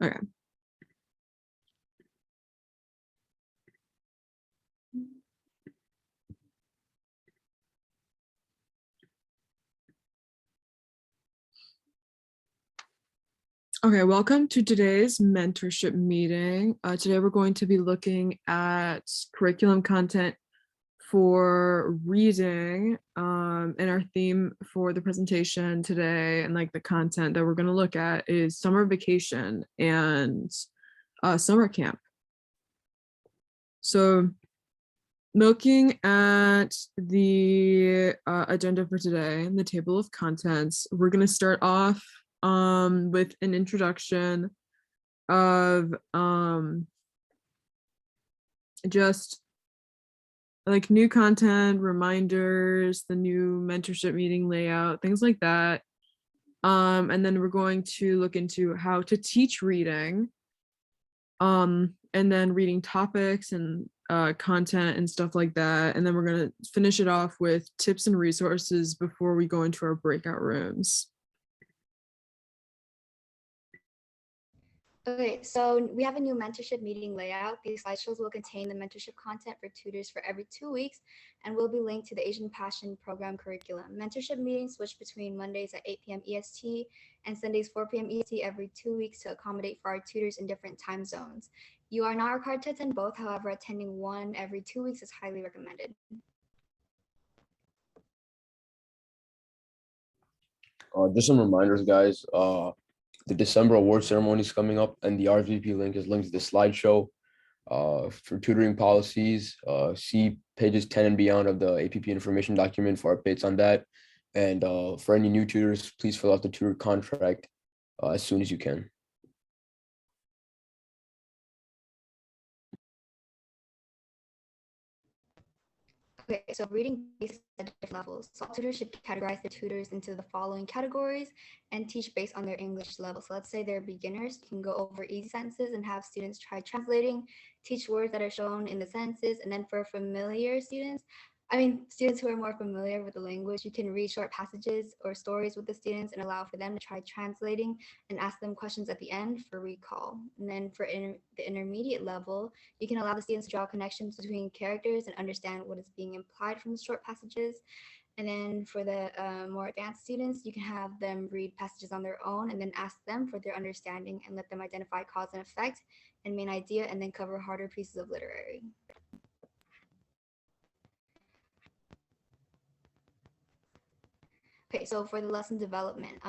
Okay. Okay, welcome to today's mentorship meeting. Today we're going to be looking at curriculum content for reading, and our theme for the presentation today and like the content that we're going to look at is summer vacation and summer camp. So looking at the agenda for today and the table of contents, we're going to start off with an introduction of just like new content, reminders, the new mentorship meeting layout, things like that. And then we're going to look into how to teach reading, and then reading topics and content and stuff like that. And then we're going to finish it off with tips and resources before we go into our breakout rooms. Okay, so we have a new mentorship meeting layout. These slideshows will contain the mentorship content for tutors for every 2 weeks and will be linked to the Asian Passion Program curriculum. Mentorship meetings switch between Mondays at 8 p.m. EST and Sundays 4 p.m. EST every 2 weeks to accommodate for our tutors in different time zones. You are not required to attend both, however, attending one every 2 weeks is highly recommended. Just some reminders, guys. The December award ceremony is coming up, and the RSVP link is linked to the slideshow. For tutoring policies, see pages 10 and beyond of the APP information document for updates on that. And for any new tutors, please fill out the tutor contract as soon as you can. Okay, so reading based at different levels. So all tutors should categorize their tutors into the following categories and teach based on their English level. So let's say they're beginners, you can go over easy sentences and have students try translating, teach words that are shown in the sentences. And then for familiar students, students who are more familiar with the language, you can read short passages or stories with the students and allow for them to try translating and ask them questions at the end for recall. And then for the intermediate level, you can allow the students to draw connections between characters and understand what is being implied from the short passages. And then for the more advanced students, you can have them read passages on their own and then ask them for their understanding and let them identify cause and effect and main idea and then cover harder pieces of literary. Okay, so for the lesson development,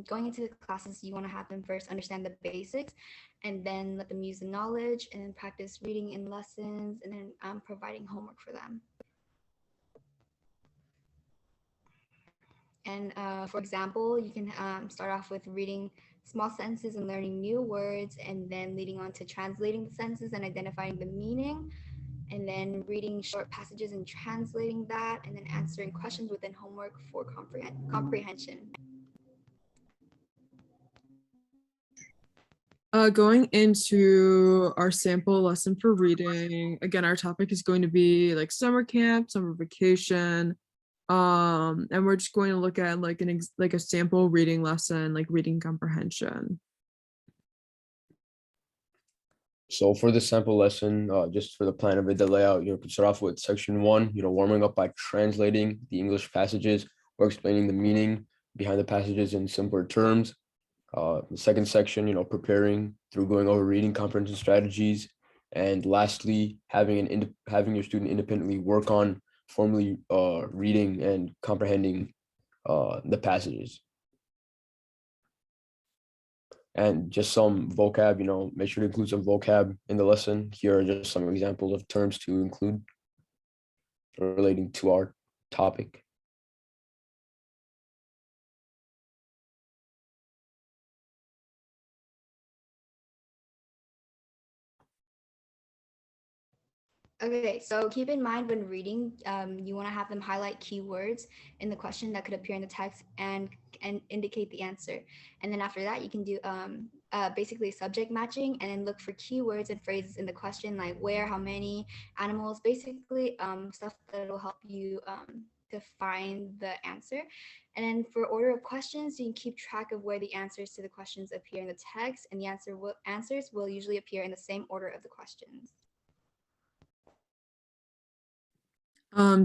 going into the classes, you want to have them first understand the basics and then let them use the knowledge and then practice reading in lessons and then providing homework for them. And for example, you can start off with reading small sentences and learning new words and then leading on to translating the sentences and identifying the meaning, and then reading short passages and translating that, and then answering questions within homework for comprehension. Going into our sample lesson for reading, again, our topic is going to be like summer camp, summer vacation, and we're just going to look at like a sample reading lesson, like reading comprehension. So for the sample lesson, just for the plan of it, the layout, you can start off with section 1, warming up by translating the English passages or explaining the meaning behind the passages in simpler terms. The second section, preparing through going over reading comprehension strategies. And lastly, having your student independently work on formally reading and comprehending the passages. And just some vocab, make sure to include some vocab in the lesson. Here are just some examples of terms to include relating to our topic. Okay, so keep in mind when reading, you want to have them highlight keywords in the question that could appear in the text and indicate the answer. And then after that, you can do basically subject matching and then look for keywords and phrases in the question like where, how many, animals, basically stuff that will help you to find the answer. And then for order of questions, you can keep track of where the answers to the questions appear in the text, and the answers will usually appear in the same order of the questions.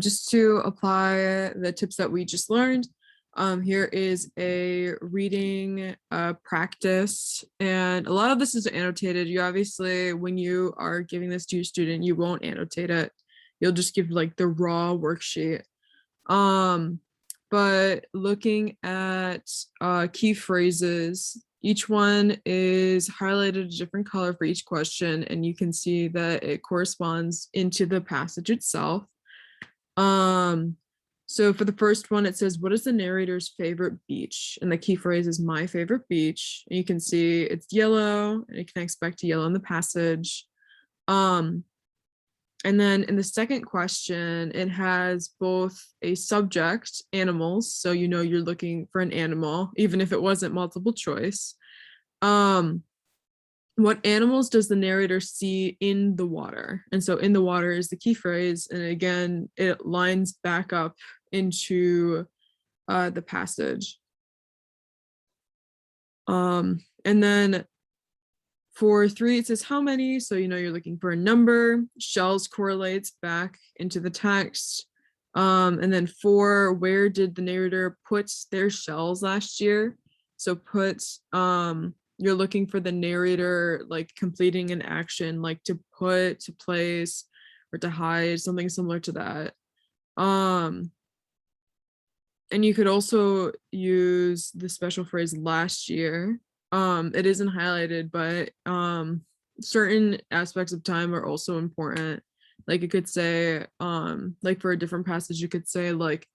Just to apply the tips that we just learned, here is a reading practice, and a lot of this is annotated. You obviously, when you are giving this to your student, you won't annotate it. You'll just give like the raw worksheet. But looking at key phrases, each one is highlighted a different color for each question, and you can see that it corresponds into the passage itself. So for the first one, it says, what is the narrator's favorite beach? And the key phrase is my favorite beach. And you can see it's yellow, and it connects back to yellow in the passage. And then in the second question, it has both a subject, animals, so you know you're looking for an animal, even if it wasn't multiple choice. What animals does the narrator see in the water? And so in the water is the key phrase. And again, it lines back up into the passage. And then for 3, it says how many? So you know you're looking for a number. Shells correlates back into the text. And then 4, where did the narrator put their shells last year? So put, you're looking for the narrator like completing an action, like to put, to place, or to hide, something similar to that. And you could also use the special phrase last year. It isn't highlighted, but certain aspects of time are also important. Like it could say, like for a different passage, you could say like,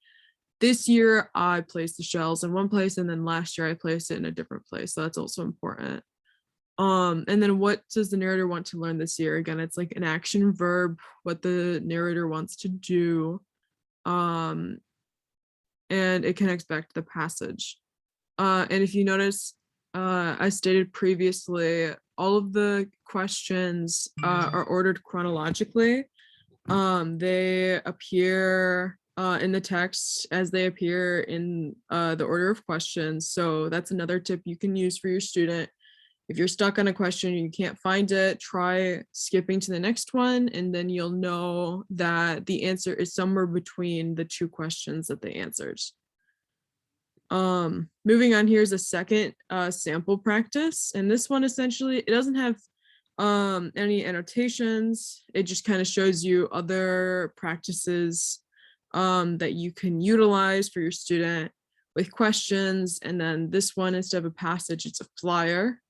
this year I placed the shells in one place, and then last year I placed it in a different place. So that's also important. And then what does the narrator want to learn this year? Again, it's like an action verb, what the narrator wants to do. And it connects back to the passage. And if you notice, I stated previously, all of the questions are ordered chronologically. They appear in the text as they appear in the order of questions. So that's another tip you can use for your student. If you're stuck on a question and you can't find it, try skipping to the next one, and then you'll know that the answer is somewhere between the 2 questions that they answered. Moving on, here's a second sample practice, and this one essentially, it doesn't have any annotations. It just kind of shows you other practices that you can utilize for your student with questions. And then this one, instead of a passage, it's a flyer.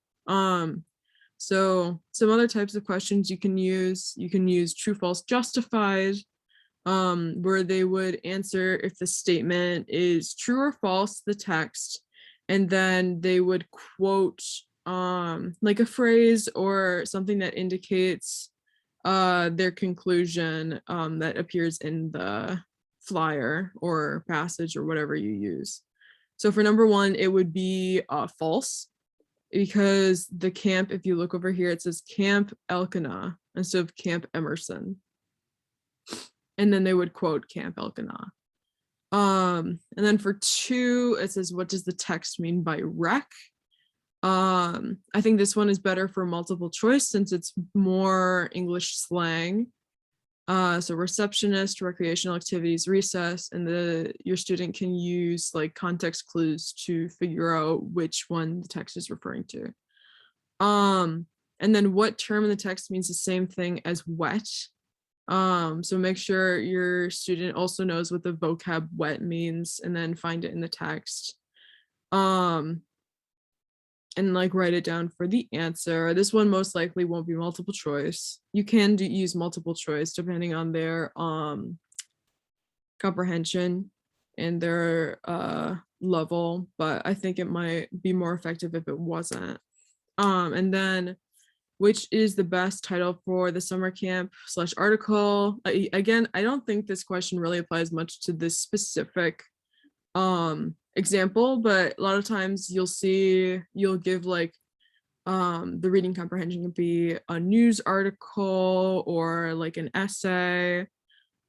So some other types of questions you can use true, false, justified, where they would answer if the statement is true or false, the text, and then they would quote like a phrase or something that indicates their conclusion that appears in the flyer or passage or whatever you use. So for number 1, it would be false, because the camp, if you look over here, it says Camp Elkanah instead of Camp Emerson. And then they would quote Camp Elkanah. And then for 2, it says, what does the text mean by rec? I think this one is better for multiple choice since it's more English slang. So receptionist, recreational activities, recess, and your student can use like context clues to figure out which one the text is referring to. And then what term in the text means the same thing as wet. So make sure your student also knows what the vocab wet means, and then find it in the text. And like write it down for the answer. This one most likely won't be multiple choice. You can use multiple choice depending on their comprehension and their level, but I think it might be more effective if it wasn't. And then, which is the best title for the summer camp / article? Again, I don't think this question really applies much to this specific example, but a lot of times you'll give like the reading comprehension could be a news article or like an essay.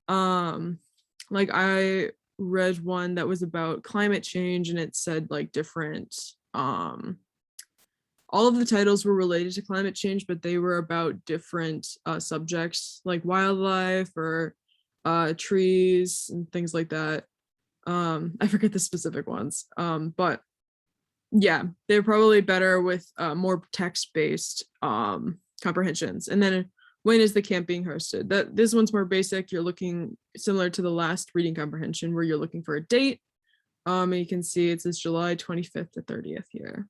Like read one that was about climate change, and it said like different, all of the titles were related to climate change, but they were about different subjects like wildlife or trees and things like that. I forget the specific ones, but yeah, they're probably better with more text-based comprehensions. And then when is the camp being hosted? This one's more basic. You're looking similar to the last reading comprehension where you're looking for a date. And you can see it says July 25th to 30th here.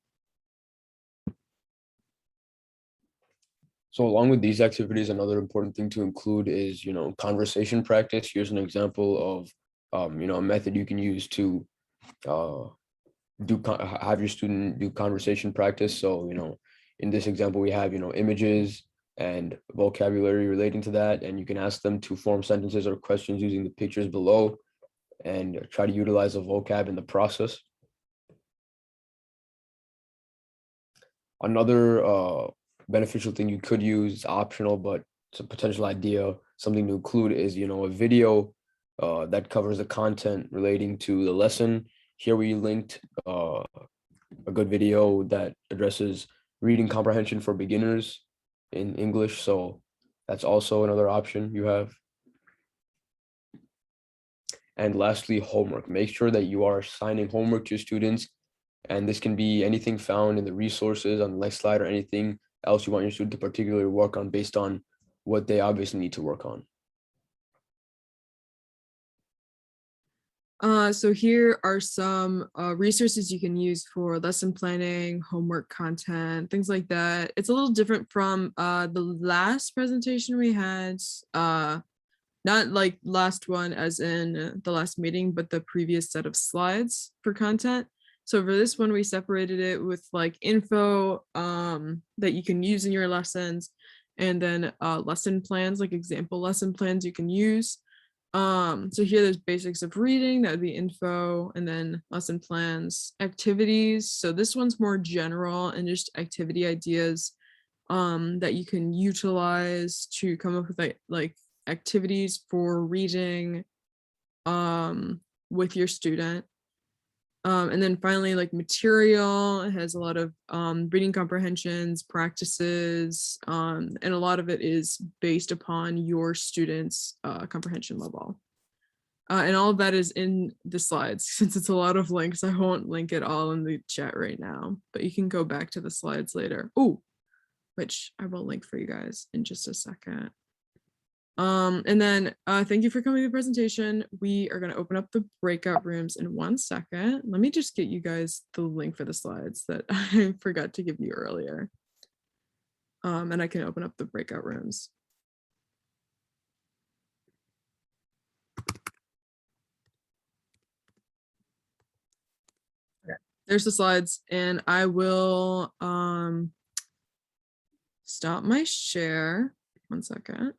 So along with these activities, another important thing to include is, conversation practice. Here's an example of, a method you can use to have your student do conversation practice. So, in this example, we have, images and vocabulary relating to that, and you can ask them to form sentences or questions using the pictures below and try to utilize the vocab in the process. Another beneficial thing you could use, it's optional, but it's a potential idea, something to include is, a video that covers the content relating to the lesson. Here we linked a good video that addresses reading comprehension for beginners in English. So that's also another option you have. And lastly, homework. Make sure that you are assigning homework to students. And this can be anything found in the resources on the next slide or anything else you want your student to particularly work on based on what they obviously need to work on. So here are some resources you can use for lesson planning, homework content, things like that. It's a little different from the last presentation we had, not like last one as in the last meeting, but the previous set of slides for content. So for this one, we separated it with like info that you can use in your lessons, and then lesson plans, like example lesson plans you can use. So here there's basics of reading, that would be info, and then lesson plans, activities. So this one's more general and just activity ideas that you can utilize to come up with like activities for reading with your student. And then finally, like material, it has a lot of reading comprehensions, practices, and a lot of it is based upon your student's comprehension level. And all of that is in the slides. Since it's a lot of links, I won't link it all in the chat right now, but you can go back to the slides later. Oh, which I will link for you guys in just a second. And then thank you for coming to the presentation. We are going to open up the breakout rooms in 1 second. Let me just get you guys the link for the slides that I forgot to give you earlier. And I can open up the breakout rooms. Okay, there's the slides, and I will stop my share. 1 second.